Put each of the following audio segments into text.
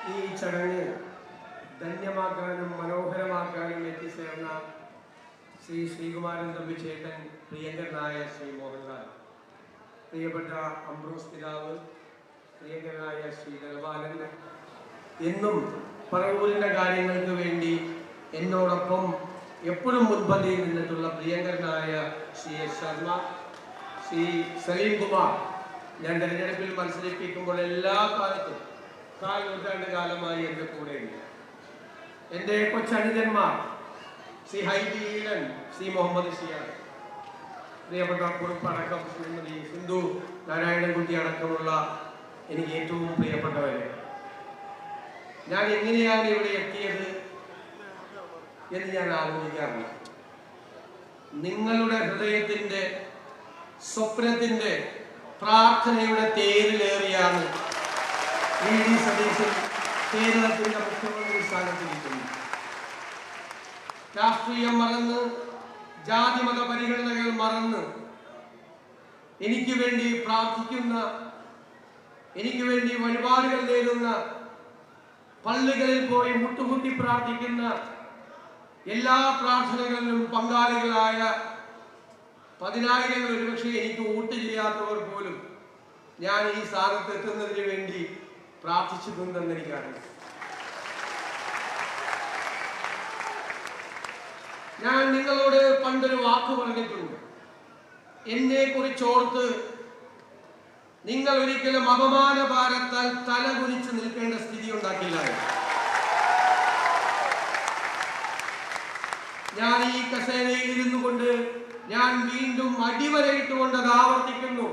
ഈ ചടങ്ങ് ധന്യമാക്കാനും മനോഹരമാക്കാനും എത്തിച്ചേർന്ന ശ്രീ ശ്രീകുമാരൻ തമ്പി ചേട്ടൻ, പ്രിയങ്കരനായ ശ്രീ മോഹൻലാൽ, പ്രിയപ്പെട്ട അംബ്രോസ് പിതാവ്, പ്രിയങ്കരനായ ശ്രീ ദൽബാലൻ, എന്നും പറവൂരിൻ്റെ കാര്യങ്ങൾക്ക് വേണ്ടി എന്നോടൊപ്പം എപ്പോഴും മുൻപന്തിയിൽ നിന്നിട്ടുള്ള പ്രിയങ്കരനായ ശ്രീ എസ് ശർമ്മ, ശ്രീ സലീം കുമാർ, ഞാൻ തെരഞ്ഞെടുപ്പിൽ മത്സരിപ്പിക്കുമ്പോൾ എല്ലാ കാലത്തും 4 നൂറ്റാണ്ട് കാലമായി എൻ്റെ കൂടെയുണ്ട്. എൻ്റെ കൊച്ചനുജന്മാർ ശ്രീ ഹൈബി ഈലൻ, ശ്രീ മുഹമ്മദ് ഷിയാർ, പ്രിയപ്പെട്ട കുറുപ്പടക്കം ശ്രീമതി സിന്ധു നാരായണൻകുട്ടി അടക്കമുള്ള എനിക്ക് ഏറ്റവും പ്രിയപ്പെട്ടവരെ, ഞാൻ എങ്ങനെയാണ് ഇവിടെ എത്തിയത് എന്ന് ഞാൻ ആലോചിക്കാറുണ്ട്. നിങ്ങളുടെ ഹൃദയത്തിൻ്റെ, സ്വപ്നത്തിൻ്റെ, പ്രാർത്ഥനയുടെ തേരിലേറിയാണ് VD സതീശൻ കേരളത്തിൻ്റെ മുഖ്യമന്ത്രി സ്ഥാനത്തിരിക്കുന്നു. രാഷ്ട്രീയം മറന്ന്, ജാതിമത പരിഗണനകൾ മറന്ന് എനിക്ക് വേണ്ടി പ്രാർത്ഥിക്കുന്ന, എനിക്ക് വേണ്ടി വഴിപാടുകൾ നേടുന്ന, പള്ളികളിൽ പോയി മുട്ടുകുത്തി പ്രാർത്ഥിക്കുന്ന, എല്ലാ പ്രാർത്ഥനകളിലും പങ്കാളികളായ പതിനായിരങ്ങൾ, ഒരുപക്ഷെ എനിക്ക് വോട്ട് ചെയ്യാത്തവർ പോലും ഞാൻ ഈ സ്ഥാനത്ത് എത്തുന്നതിന് വേണ്ടി പ്രാർത്ഥിച്ചിട്ടുണ്ടെന്ന് എനിക്കറിയാം. ഞാൻ നിങ്ങളോട് പണ്ടൊരു വാക്ക് പറഞ്ഞിട്ടുണ്ട്. എന്നെ കുറിച്ചോർത്ത് നിങ്ങൾ ഒരിക്കലും അപമാനഭാരത്താൽ തല കുനിച്ച് നിൽക്കേണ്ട സ്ഥിതി ഉണ്ടാക്കില്ല. ഞാൻ ഈ കസേരയിൽ ഇരുന്നു കൊണ്ട് ഞാൻ വീണ്ടും അടിവരയിട്ടുകൊണ്ട് അത് ആവർത്തിക്കുന്നു.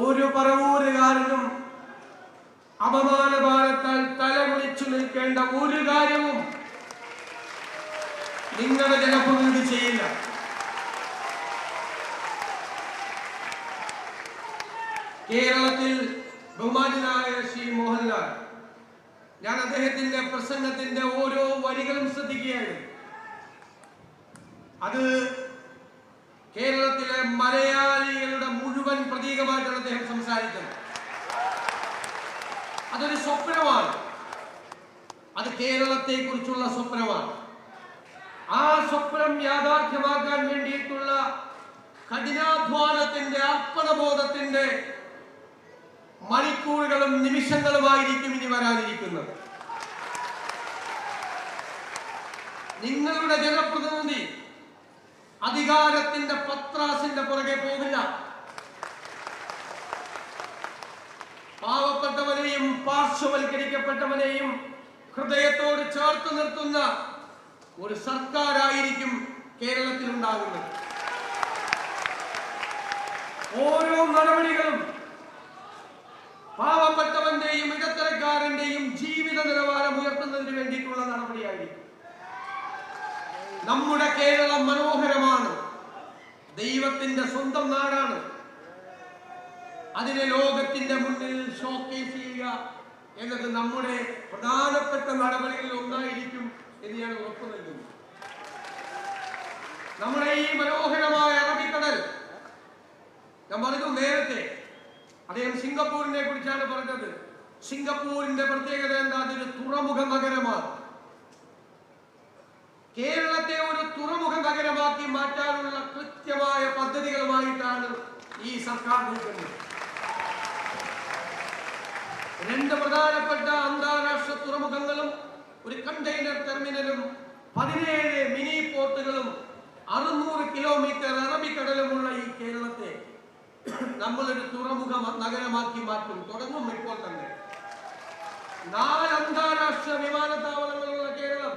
ഒരു പറവൂരുകാരനും അപമാനഭാരത്താൽ തല കുനിച്ചു നിൽക്കേണ്ട ഒരു കാര്യവും നിങ്ങളുടെ ജനപ്രതിനിധി ചെയ്യില്ല. കേരളത്തിൽ ബഹുമാനായ ശ്രീ മോഹൻലാൽ, ഞാൻ അദ്ദേഹത്തിന്റെ പ്രസംഗത്തിന്റെ ഓരോ വരികളും ശ്രദ്ധിക്കുകയാണ്. അത് കേരളത്തിലെ മലയാളികളുടെ മുഴുവൻ പ്രതീകമായിട്ടാണ് അദ്ദേഹം സംസാരിച്ചത്. അതൊരു സ്വപ്നമാണ്. അത് കേരളത്തെ കുറിച്ചുള്ള സ്വപ്നമാണ്. ആ സ്വപ്നം യാഥാർത്ഥ്യമാക്കാൻ വേണ്ടിയിട്ടുള്ള കഠിനാധ്വാനത്തിന്റെ, അർപ്പണബോധത്തിന്റെ മണിക്കൂറുകളും നിമിഷങ്ങളുമായിരിക്കും ഇനി വരാനിരിക്കുന്നത്. നിങ്ങളുടെ ജനപ്രതിനിധി അധികാരത്തിന്റെ പത്രാസിന്റെ പുറകെ പോകില്ല. പാവപ്പെട്ടവനെയും പാർശ്വവൽക്കരിക്കപ്പെട്ടവനെയും ഹൃദയത്തോട് ചേർത്ത് നിർത്തുന്ന ഒരു സർക്കാരായിരിക്കും കേരളത്തിൽ ഉണ്ടാകുന്നത്. ഓരോ നടപടികളും പാവപ്പെട്ടവന്റെയും ഇടത്തരക്കാരന്റെയും ജീവിത നിലവാരം ഉയർത്തുന്നതിന് വേണ്ടിയിട്ടുള്ള നടപടിയായിരിക്കും. നമ്മുടെ കേരളം മനോഹരമാണ്. ദൈവത്തിന്റെ സ്വന്തം നാടാണ്. അതിനെ ലോകത്തിന്റെ മുന്നിൽ ഷോക്കേസ് ചെയ്യുക എന്നത് നമ്മുടെ പ്രധാനപ്പെട്ട നടപടികളിൽ ഒന്നായിരിക്കും എന്ന് ഞാൻ ഉറപ്പു നൽകുന്നു. നമ്മുടെ ഈ മനോഹരമായ അറബിക്കടൽ, ഞാൻ പറഞ്ഞു നേരത്തെ, അദ്ദേഹം സിംഗപ്പൂരിനെ കുറിച്ചാണ് പറഞ്ഞത്. സിംഗപ്പൂരിന്റെ പ്രത്യേകത എന്താ? അതൊരു തുറമുഖ നഗരമാണ്. കേരളത്തെ ഒരു തുറമുഖ നഗരമാക്കി മാറ്റാനുള്ള കൃത്യമായ പദ്ധതികളുമായിട്ടാണ് ഈ സർക്കാർ നീക്കുന്നത്. 2 പ്രധാനപ്പെട്ട അന്താരാഷ്ട്ര തുറമുഖങ്ങളും, ഒരു കണ്ടെയ്നർ ടെർമിനലും, 17 മിനി പോർട്ടുകളും, 600 കിലോമീറ്റർ അറബിക്കടലുമുള്ള ഈ കേരളത്തെ നമ്മളൊരു തുറമുഖ നഗരമാക്കി മാറ്റും. തുടങ്ങും ഇപ്പോൾ തന്നെ. 4 അന്താരാഷ്ട്ര വിമാനത്താവളങ്ങളുള്ള കേരളം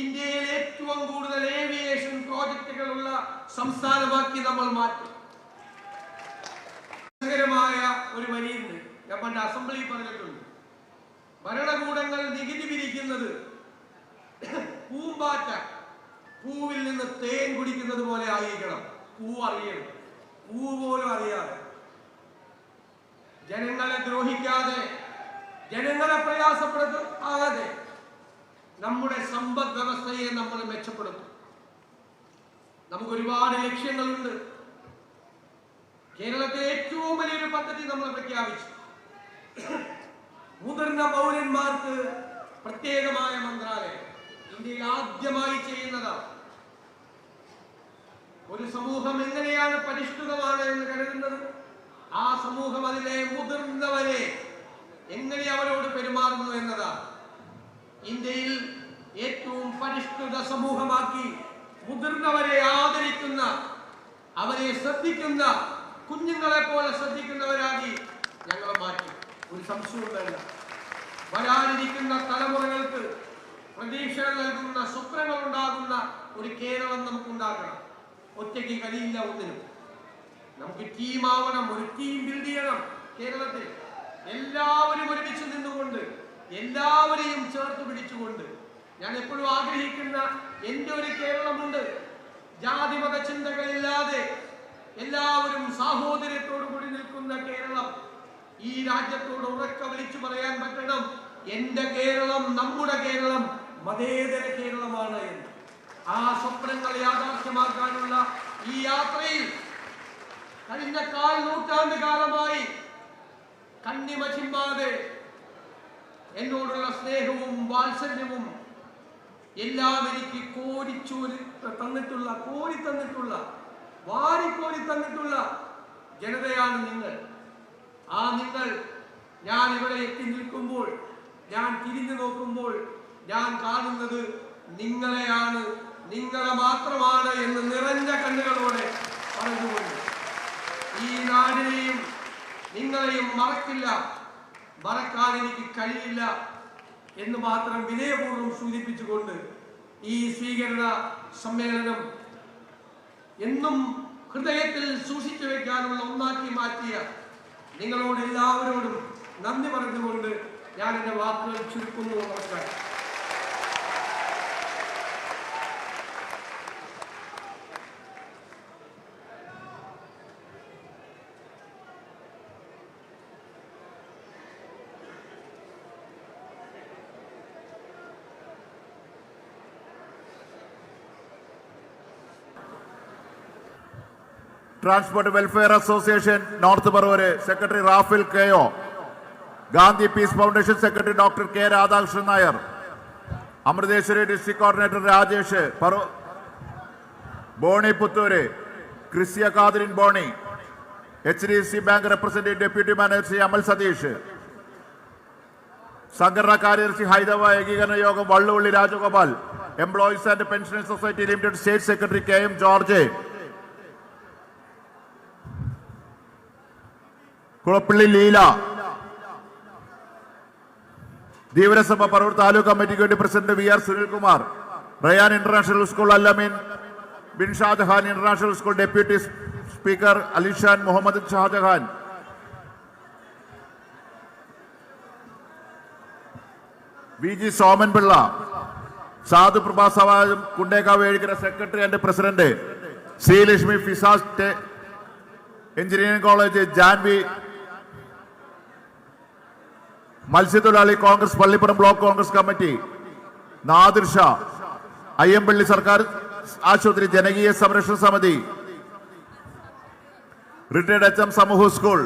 ഇന്ത്യയിൽ ഏറ്റവും കൂടുതൽ ഏവിയേഷൻ പ്രോജക്റ്റുകളുള്ള സംസ്ഥാനമാക്കി നമ്മൾ മാറ്റും. രസകരമായ ഒരു വരിയുണ്ട്, ഞാൻ പണ്ട് അസംബ്ലിയിൽ പറഞ്ഞിട്ടുണ്ട്. ഭരണകൂടങ്ങൾ നികുതി പിരിക്കുന്നത് പൂമ്പാറ്റ പൂവിൽ നിന്ന് തേൻ കുടിക്കുന്നത് പോലെ ആയിരിക്കണം. പൂ അറിയണം, പൂ പോലും അറിയാതെ, ജനങ്ങളെ ദ്രോഹിക്കാതെ, ജനങ്ങളെ പ്രയാസപ്പെടുത്താതെ നമ്മുടെ സമ്പദ് വ്യവസ്ഥയെ നമ്മൾ മെച്ചപ്പെടുത്തും. നമുക്ക് ഒരുപാട് ലക്ഷ്യങ്ങളുണ്ട്. കേരളത്തിലെ ഏറ്റവും വലിയൊരു പദ്ധതി നമ്മൾ പ്രഖ്യാപിച്ചു. മുതിർന്ന പൗരന്മാർക്ക് പ്രത്യേകമായ മന്ത്രാലയം ഇന്ത്യയിൽ ആദ്യമായി ചെയ്യുന്നതാണ്. ഒരു സമൂഹം എങ്ങനെയാണ് പരിഷ്കൃതമാണ് എന്ന് കരുതുന്നത്, ആ സമൂഹം അതിലെ മുതിർന്നവരെ എങ്ങനെ അവരോട് പെരുമാറുന്നു എന്നതാണ്. ഇന്ത്യയിൽ ഏറ്റവും പരിഷ്കൃത സമൂഹമാക്കി മുതിർന്നവരെ ആദരിക്കുന്ന, അവരെ ശ്രദ്ധിക്കുന്ന, കുഞ്ഞുങ്ങളെ പോലെ ശ്രദ്ധിക്കുന്നവരാക്കി ഞങ്ങൾ മാറ്റി. ഒരു സംശയവും വേണ്ട. വരാനിരിക്കുന്ന തലമുറകൾക്ക് പ്രതീക്ഷ നൽകുന്ന, സ്വപ്നങ്ങൾ ഉണ്ടാകുന്ന ഒരു കേരളം നമുക്കുണ്ടാക്കണം. ഒറ്റയ്ക്ക് കഴിയില്ല ഒന്നിനും. നമുക്ക് ടീമാവണം, ഒരു ടീം ബിൽഡ് ചെയ്യണം. കേരളത്തിൽ എല്ലാവരും ഒരുമിച്ച് നിന്നുകൊണ്ട്, എല്ലാവരെയും ചേർത്ത് പിടിച്ചുകൊണ്ട്, ഞാൻ എപ്പോഴും ആഗ്രഹിക്കുന്ന എൻ്റെ ഒരു കേരളമുണ്ട്. ജാതിമത ചിന്തകളില്ലാതെ എല്ലാവരും സാഹോദര്യത്തോടു കൂടി നിൽക്കുന്ന കേരളം. ഈ രാജ്യത്തോട് ഉറക്കെ വിളിച്ചു പറയാൻ പറ്റണം, എൻ്റെ കേരളം, നമ്മുടെ കേരളം മതേതര കേരളമാണ് എന്ന്. ആ സ്വപ്നങ്ങൾ യാഥാർത്ഥ്യമാക്കാനുള്ള ഈ യാത്രയിൽ കഴിഞ്ഞ 4 നൂറ്റാണ്ട് കാലമായി കണ്ണിമ ചിമ്മാതെ എന്നോടുള്ള സ്നേഹവും വാത്സല്യവും എല്ലാം എനിക്ക് കോരി തന്നിട്ടുള്ള വാരിക്കോരി തന്നിട്ടുള്ള ജനതയാണ് നിങ്ങൾ. ആ നിങ്ങൾ, ഞാൻ ഇവിടെ എത്തി നിൽക്കുമ്പോൾ, ഞാൻ തിരിഞ്ഞു നോക്കുമ്പോൾ ഞാൻ കാണുന്നത് നിങ്ങളെയാണ്, നിങ്ങളെ മാത്രമാണ് എന്ന് നിറഞ്ഞ കണ്ണുകളോടെ പറഞ്ഞുകൊണ്ട് ഈ നാടിനെയും നിങ്ങളെയും മറക്കില്ല, മറക്കാൻ എനിക്ക് കഴിയില്ല എന്ന് മാത്രം വിനയപൂർവ്വം സൂചിപ്പിച്ചുകൊണ്ട് ഈ സ്വീകരണ സമ്മേളനം എന്നും ഹൃദയത്തിൽ സൂക്ഷിച്ചു വെക്കാനുള്ള ഒന്നാക്കി മാറ്റിയ നിങ്ങളോട് എല്ലാവരോടും നന്ദി പറഞ്ഞുകൊണ്ട് ഞാൻ എൻ്റെ വാക്കുകൾ ചുരുക്കുന്നു. നമസ്കാരം. Transport welfare association north Paravur secretary Rafael K O, Gandhi peace foundation secretary doctor K Radhakrishnan Nair, Amriteshwari district coordinator Rajesh Boni Puthur, Krisya Catherine Boni, HDFC bank representative deputy manager Shri Amal Satheesh, സംഘടനാ കാര്യദർശി ഹൈദരാബാദ് ഏകീകരണ യോഗം Valluvalli Rajagopal, employees and pensioners society limited state secretary KM George, Kulappally Leela, Dheevarasabha Paravur taluk കമ്മിറ്റിക്ക് വേണ്ടി president VR Sunilkumar, Ryan international school Allameen bin Shajahan international school deputy speaker Alishan Muhammad Shajahan, VG Somanpillai, Sadhu Prabha Samajam Kundekkavu Ezhikkara secretary and president, Sreelakshmi Fisas engineering college Janvi, മത്സ്യത്തൊഴിലാളി Congress Pallipuram block Congress committee, Nadir Shah, Ayyampilly സർക്കാർ ആശുപത്രി ജനകീയ സംരക്ഷണ സമിതി, റിട്ടയർഡ് HM സമൂഹ സ്കൂൾ,